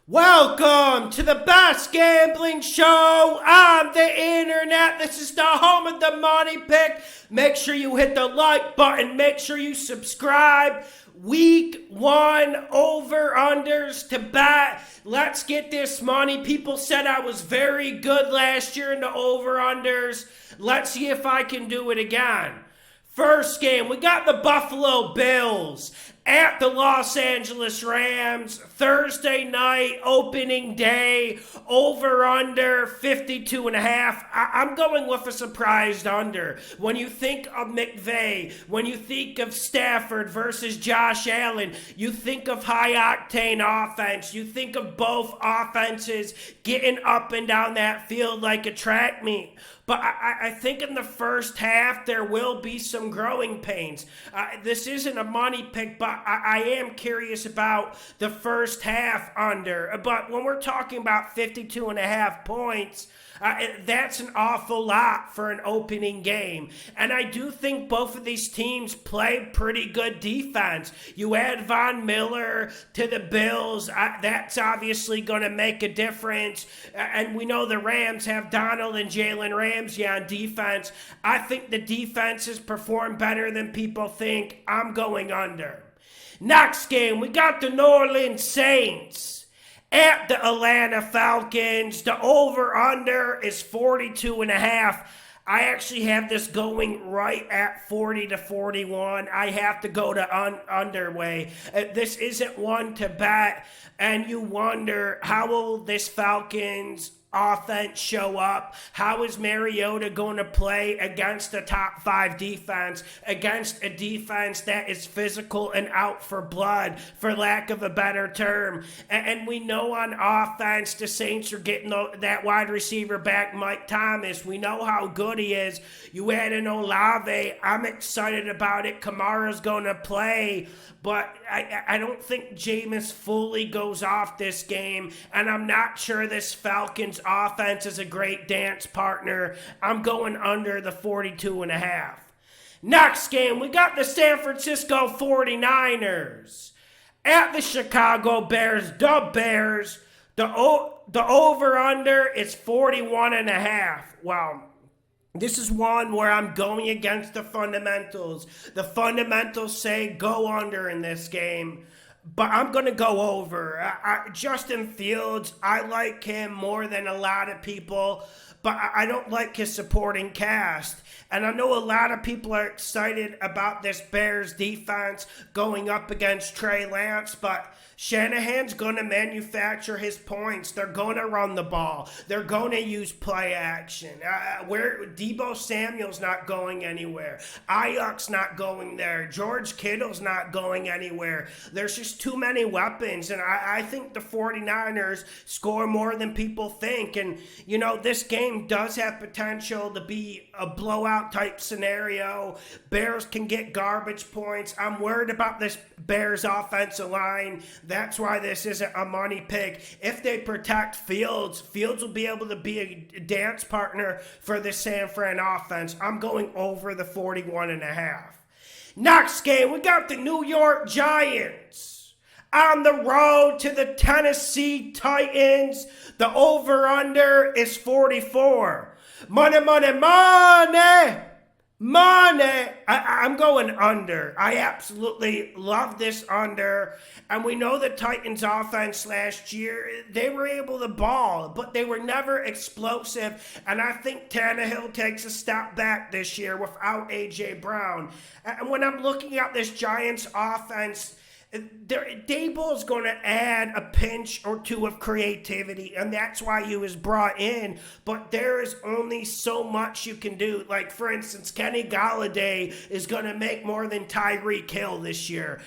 Welcome to the best gambling show on the internet. This is the home of the money pick. Make sure you hit the like button. Make sure you subscribe. Week 1 over-unders to bet. Let's get this money. People said I was very good last year in the over-unders. Let's see if I can do it again. First game, we got the Buffalo Bills at the Los Angeles Rams. Thursday night, opening day, over-under 52.5. I'm going with a surprised under. When you think of McVay, when you think of Stafford versus Josh Allen, you think of high-octane offense. You think of both offenses getting up and down that field like a track meet. But I think in the first half, there will be some growing pains. This isn't a money pick, but I am curious about the first half under. But when we're talking about 52.5 points, that's an awful lot for an opening game. And I do think both of these teams play pretty good defense. You add Von Miller to the Bills, that's obviously going to make a difference. And we know the Rams have Donald and Jalen Ramsey on defense. I think the defenses perform better than people think. I'm going under. Next game, we got the New Orleans Saints at the Atlanta Falcons. The over-under is 42.5. I actually have this going right at 40-41. I have to go to underway. This isn't one to bet, and you wonder, how will this Falcons offense show up? How is Mariota going to play against the top 5 defense, against a defense that is physical and out for blood, for lack of a better term? And we know on offense, the Saints are getting that wide receiver back, Mike Thomas. We know how good he is. You add in Olave. I'm excited about it. Kamara's going to play. But I don't think Jameis fully goes off this game, and I'm not sure this Falcons offense is a great dance partner. I'm going under the 42.5. Next game, we got the San Francisco 49ers at the Chicago Bears. The Bears, the over-under is 41.5. Wow. This is one where I'm going against the fundamentals. The fundamentals say go under in this game, but I'm going to go over. Justin Fields, I like him more than a lot of people, but I don't like his supporting cast. And I know a lot of people are excited about this Bears defense going up against Trey Lance, but Shanahan's going to manufacture his points. They're going to run the ball. They're going to use play action. Deebo Samuel's not going anywhere. Ayuk's not going there. George Kittle's not going anywhere. There's just too many weapons, and I think the 49ers score more than people think. And, you know, this game does have potential to be a blowout type scenario. Bears can get garbage points. I'm worried about this Bears offensive line. That's why this isn't a money pick. If they protect Fields, Fields will be able to be a dance partner for the San Fran offense. I'm going over the 41.5. Next game, we got the New York Giants on the road to the Tennessee Titans. The over-under is 44. Money, money, money! Money! I'm going under. I absolutely love this under. And we know the Titans offense last year, they were able to ball, but they were never explosive. And I think Tannehill takes a step back this year without A.J. Brown. And when I'm looking at this Giants offense, Dable is going to add a pinch or two of creativity, and that's why he was brought in. But there is only so much you can do. Like, for instance, Kenny Golladay is going to make more than Tyreek Hill this year.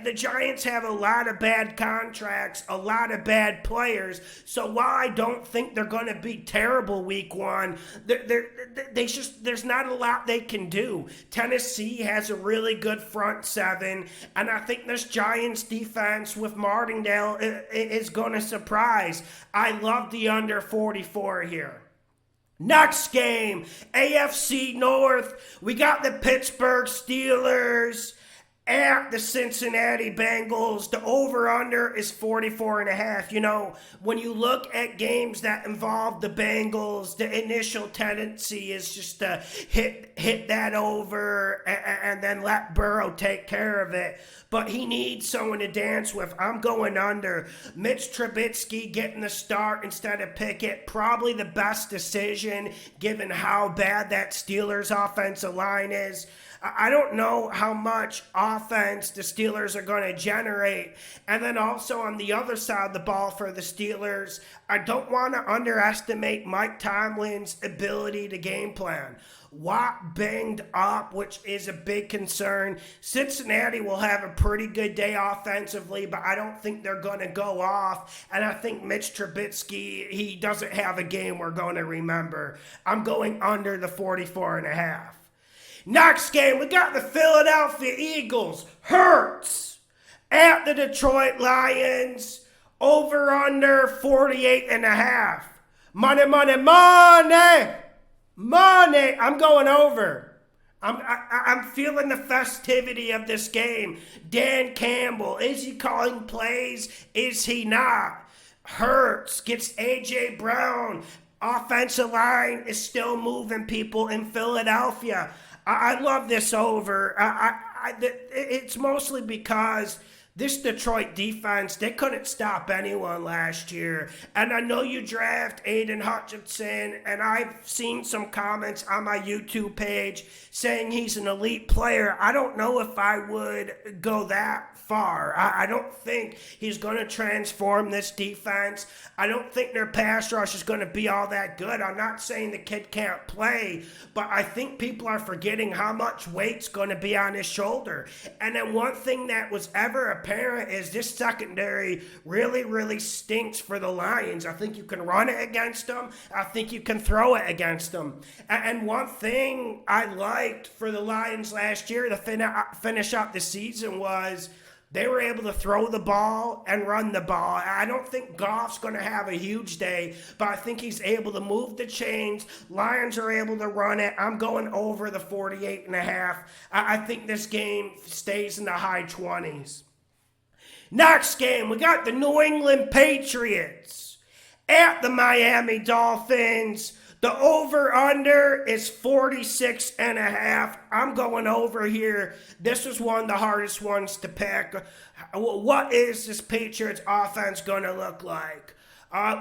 The Giants have a lot of bad contracts, a lot of bad players. So while I don't think they're going to be terrible week 1, there's not a lot they can do. Tennessee has a really good front seven, and I think this Giants defense with Martindale is going to surprise. I love the under 44 here. Next game, AFC North. We got the Pittsburgh Steelers At the Cincinnati Bengals, the over-under is 44.5. You know, when you look at games that involve the Bengals, the initial tendency is just to hit that over and then let Burrow take care of it. But he needs someone to dance with. I'm going under. Mitch Trubisky getting the start instead of Pickett. Probably the best decision given how bad that Steelers offensive line is. I don't know how much offense the Steelers are going to generate. And then also on the other side of the ball for the Steelers, I don't want to underestimate Mike Tomlin's ability to game plan. Watt banged up, which is a big concern. Cincinnati will have a pretty good day offensively, but I don't think they're going to go off. And I think Mitch Trubisky, he doesn't have a game we're going to remember. I'm going under the 44.5. Next game, we got the Philadelphia Eagles. Hurts at the Detroit Lions. Over under 48.5. Money, money, money. Money. I'm going over. I'm feeling the festivity of this game. Dan Campbell, is he calling plays? Is he not? Hurts gets A.J. Brown. Offensive line is still moving people in Philadelphia. I love this over. It's mostly because this Detroit defense, they couldn't stop anyone last year. And I know you draft Aiden Hutchinson, and I've seen some comments on my YouTube page saying he's an elite player. I don't know if I would go that far. I don't think he's going to transform this defense. I don't think their pass rush is going to be all that good. I'm not saying the kid can't play, but I think people are forgetting how much weight's going to be on his shoulder. And then one thing that was ever apparent is this secondary really, really stinks for the Lions. I think you can run it against them. I think you can throw it against them. And one thing I liked for the Lions last year to finish up the season was they were able to throw the ball and run the ball. I don't think Goff's going to have a huge day, but I think he's able to move the chains. Lions are able to run it. I'm going over the 48.5. I think this game stays in the high 20s. Next game, we got the New England Patriots at the Miami Dolphins. The over-under is 46.5. I'm going over here. This was one of the hardest ones to pick. What is this Patriots offense going to look like?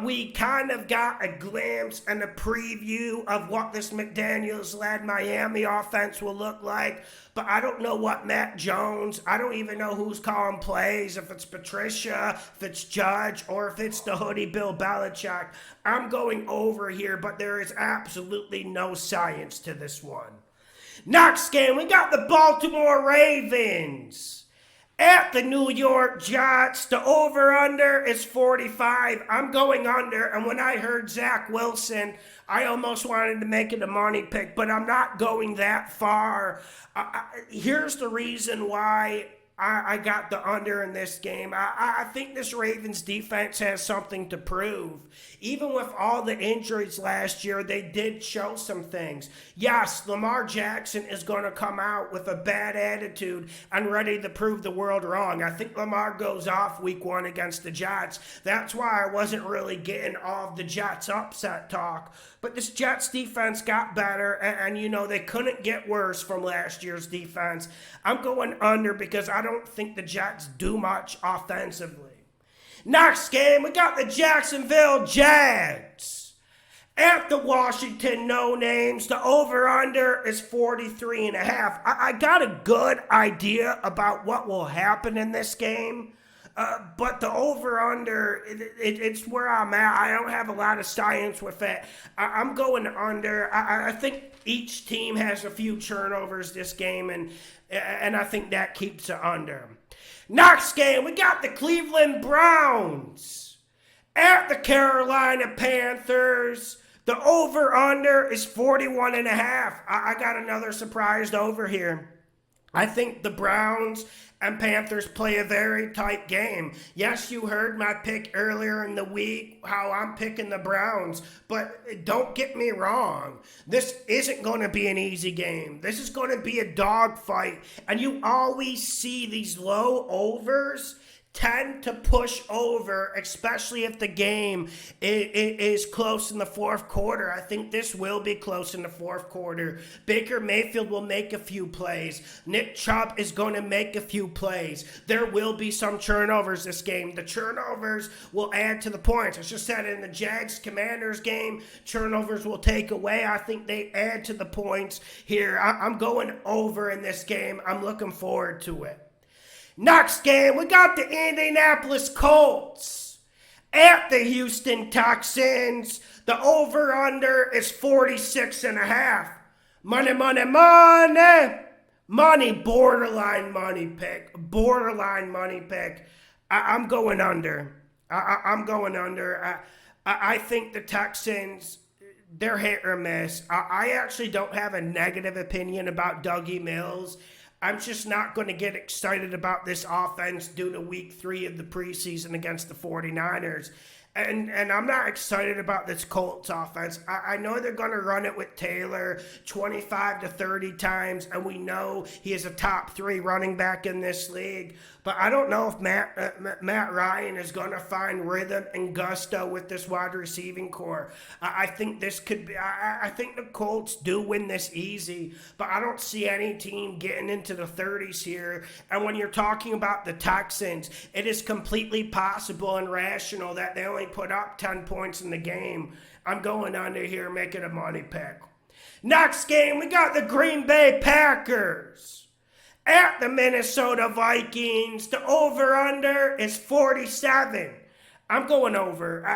We kind of got a glimpse and a preview of what this McDaniels-led Miami offense will look like, but I don't know what Matt Jones, I don't even know who's calling plays, if it's Patricia, if it's Judge, or if it's the hoodie Bill Belichick. I'm going over here, but there is absolutely no science to this one. Next game, we got the Baltimore Ravens at the New York Jets. The over-under is 45. I'm going under, and when I heard Zach Wilson, I almost wanted to make it a money pick, but I'm not going that far. Here's the reason why I got the under in this game. I think this Ravens defense has something to prove. Even with all the injuries last year, they did show some things. Yes, Lamar Jackson is going to come out with a bad attitude and ready to prove the world wrong. I think Lamar goes off week 1 against the Jets. That's why I wasn't really getting all of the Jets upset talk. But this Jets defense got better, and you know, they couldn't get worse from last year's defense. I'm going under because I don't think the Jets do much offensively. Next game, we got the Jacksonville Jags at the Washington No-Names. The over-under is 43.5. I got a good idea about what will happen in this game. But the over-under, it's where I'm at. I don't have a lot of science with it. I'm going under. I think each team has a few turnovers this game, and I think that keeps it under. Next game, we got the Cleveland Browns at the Carolina Panthers. The over-under is 41.5. I got another surprised over here. I think the Browns and Panthers play a very tight game. Yes, you heard my pick earlier in the week, how I'm picking the Browns, but don't get me wrong. This isn't going to be an easy game. This is going to be a dogfight, and you always see these low overs tend to push over, especially if the game is close in the fourth quarter. I think this will be close in the fourth quarter. Baker Mayfield will make a few plays. Nick Chubb is going to make a few plays. There will be some turnovers this game. The turnovers will add to the points. I just said in the Jags-Commanders game, turnovers will take away. I think they add to the points here. I'm going over in this game. I'm looking forward to it. Next game, we got the Indianapolis Colts at the Houston Texans. The over-under is 46.5. Money, money, money. Money, borderline money pick. Borderline money pick. I'm going under. I'm going under. I think the Texans, they're hit or miss. I actually don't have a negative opinion about Dougie Mills. I'm just not going to get excited about this offense due to week 3 of the preseason against the 49ers. And I'm not excited about this Colts offense. I know they're going to run it with Taylor 25 to 30 times, and we know he is a top 3 running back in this league. But I don't know if Matt Ryan is going to find rhythm and gusto with this wide receiving core. I think this could be. I think the Colts do win this easy, but I don't see any team getting into the 30s here. And when you're talking about the Texans, it is completely possible and rational that they only put up 10 points in the game. I'm going under here, making a money pick. Next game, we got the Green Bay Packers at the Minnesota Vikings. The over-under is 47. I'm going over.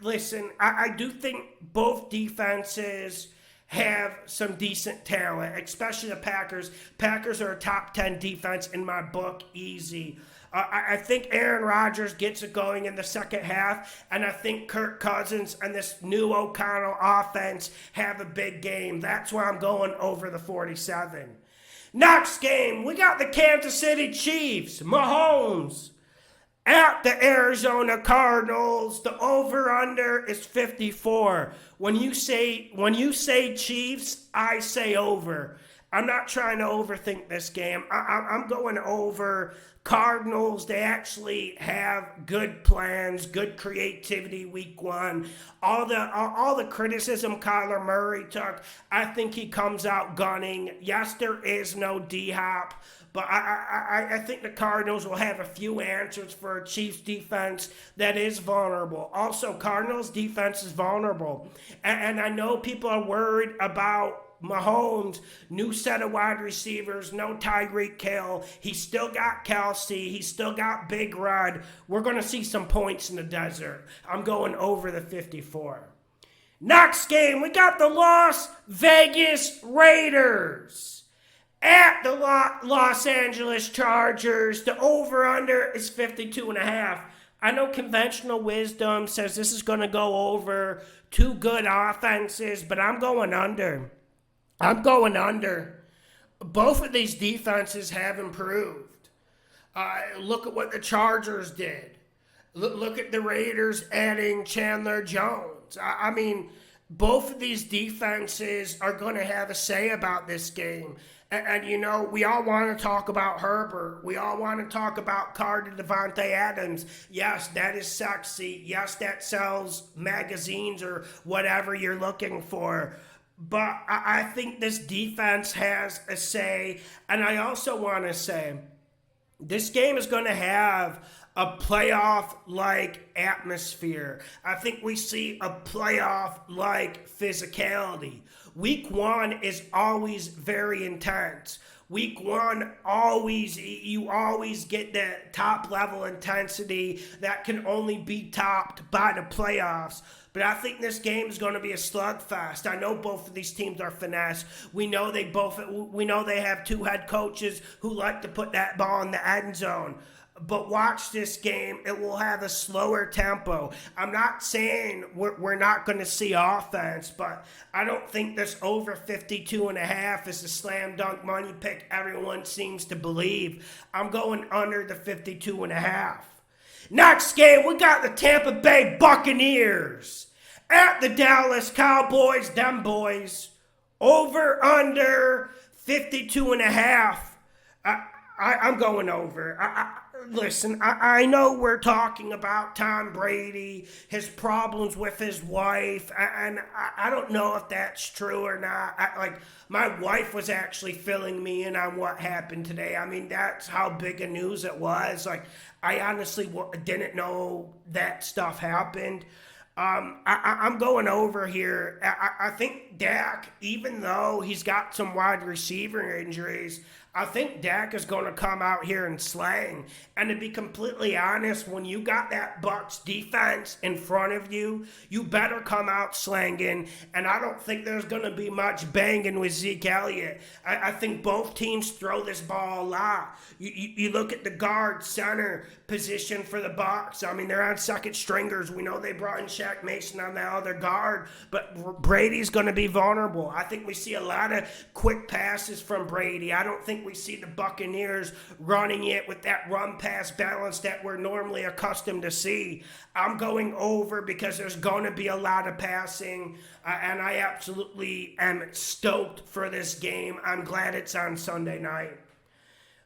Listen, I do think both defenses have some decent talent, especially the Packers. Packers are a top 10 defense in my book, easy. I think Aaron Rodgers gets it going in the second half, and I think Kirk Cousins and this new O'Connell offense have a big game. That's why I'm going over the 47. Next game, we got the Kansas City Chiefs, Mahomes, at the Arizona Cardinals. The over-under is 54. When you say Chiefs, I say over. I'm not trying to overthink this game. I'm going over. Cardinals, they actually have good plans, good creativity week 1. All the criticism Kyler Murray took, I think he comes out gunning. Yes, there is no D-Hop, but I think the Cardinals will have a few answers for a Chiefs defense that is vulnerable. Also, Cardinals defense is vulnerable. And I know people are worried about Mahomes, new set of wide receivers, no Tyreek Hill. He's still got Kelsey. He's still got Big Red. We're going to see some points in the desert. I'm going over the 54. Next game, we got the Las Vegas Raiders at the Los Angeles Chargers. The over-under is 52.5. I know conventional wisdom says this is going to go over. Two good offenses, but I'm going under. I'm going under. Both of these defenses have improved. Look at what the Chargers did. Look at the Raiders adding Chandler Jones. I mean, both of these defenses are going to have a say about this game. And you know, we all want to talk about Herbert. We all want to talk about Carter Devontae Adams. Yes, that is sexy. Yes, that sells magazines or whatever you're looking for. But I think this defense has a say. And I also want to say, this game is going to have a playoff-like atmosphere. I think we see a playoff-like physicality. Week 1 is always very intense. Week 1, you always get that top-level intensity that can only be topped by the playoffs. But I think this game is going to be a slugfest. I know both of these teams are finesse. We know they have two head coaches who like to put that ball in the end zone. but watch this game. It will have a slower tempo. I'm not saying we're not going to see offense, but I don't think this over 52.5 is a slam dunk money pick everyone seems to believe. I'm going under the 52.5. Next game, we got the Tampa Bay Buccaneers at the Dallas Cowboys. Them boys. Over, under 52.5. I'm going over. Listen, I know we're talking about Tom Brady, his problems with his wife, and I don't know if that's true or not. My wife was actually filling me in on what happened today. I mean, that's how big a news it was. I honestly didn't know that stuff happened. I'm going over here. I think Dak, even though he's got some wide receiver injuries, I think Dak is going to come out here and slang. And to be completely honest, when you got that Bucs defense in front of you, you better come out slanging. And I don't think there's going to be much banging with Zeke Elliott. I think both teams throw this ball a lot. You look at the guard center position for the Bucs. I mean, they're on second stringers. We know they brought in Shaq Mason on that other guard, but Brady's going to be vulnerable. I think we see a lot of quick passes from Brady. I don't think we see the Buccaneers running it with that run-pass balance that we're normally accustomed to see. I'm going over because there's going to be a lot of passing, and I absolutely am stoked for this game. I'm glad it's on Sunday night.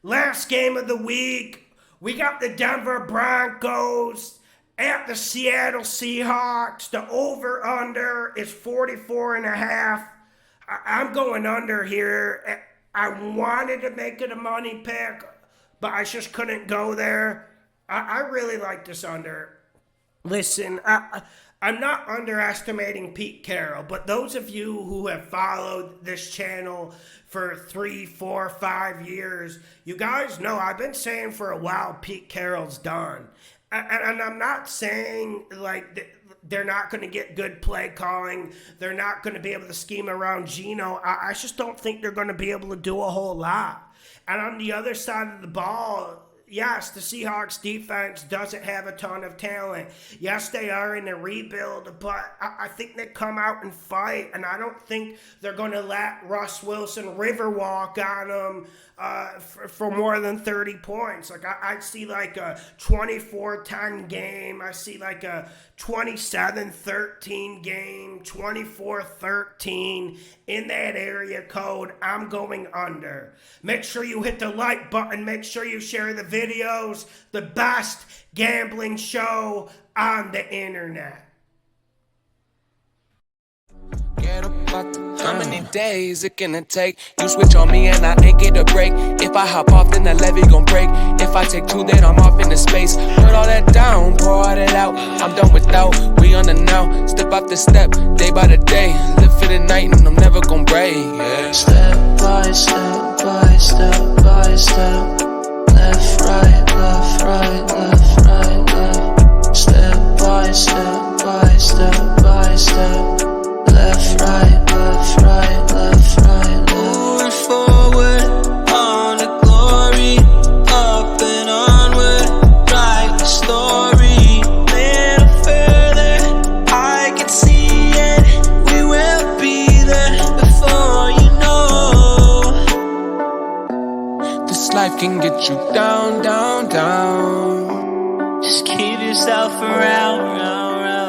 Last game of the week, we got the Denver Broncos at the Seattle Seahawks. The over-under is 44.5. I'm going under here. I wanted to make it a money pick, but I just couldn't go there. I really like this under. Listen, I'm not underestimating Pete Carroll, but those of you who have followed this channel for 3, 4, 5 years, you guys know I've been saying for a while Pete Carroll's done. And I'm not saying they're not going to get good play calling. They're not going to be able to scheme around Geno. I just don't think they're going to be able to do a whole lot. And on the other side of the ball, yes, the Seahawks defense doesn't have a ton of talent. Yes, they are in a rebuild, but I think they come out and fight, and I don't think they're going to let Russ Wilson riverwalk on them for more than 30 points. I see a 24-10 game. I see a 27-13 game, 24-13 in that area code. I'm going under. Make sure you hit the like button. Make sure you share the videos. The best gambling show on the internet. How many days it gonna take? You switch on me and I ain't get a break. If I hop off, then the levee gon' break. If I take 2, then I'm off into space. Put all that down, pour all that out. I'm done without, we on the now. Step after step, day by the day. Live for the night and I'm never gon' break. Yeah. Step by step by step by step. Left, right, left, right, left, right, left. Step by step by step by step. Left, right, left, right, left, right, left. Moving forward on the glory, up and onward, write the story. Little further, I can see it. We will be there before you know. This life can get you down, down, down. Just keep yourself around, round, round.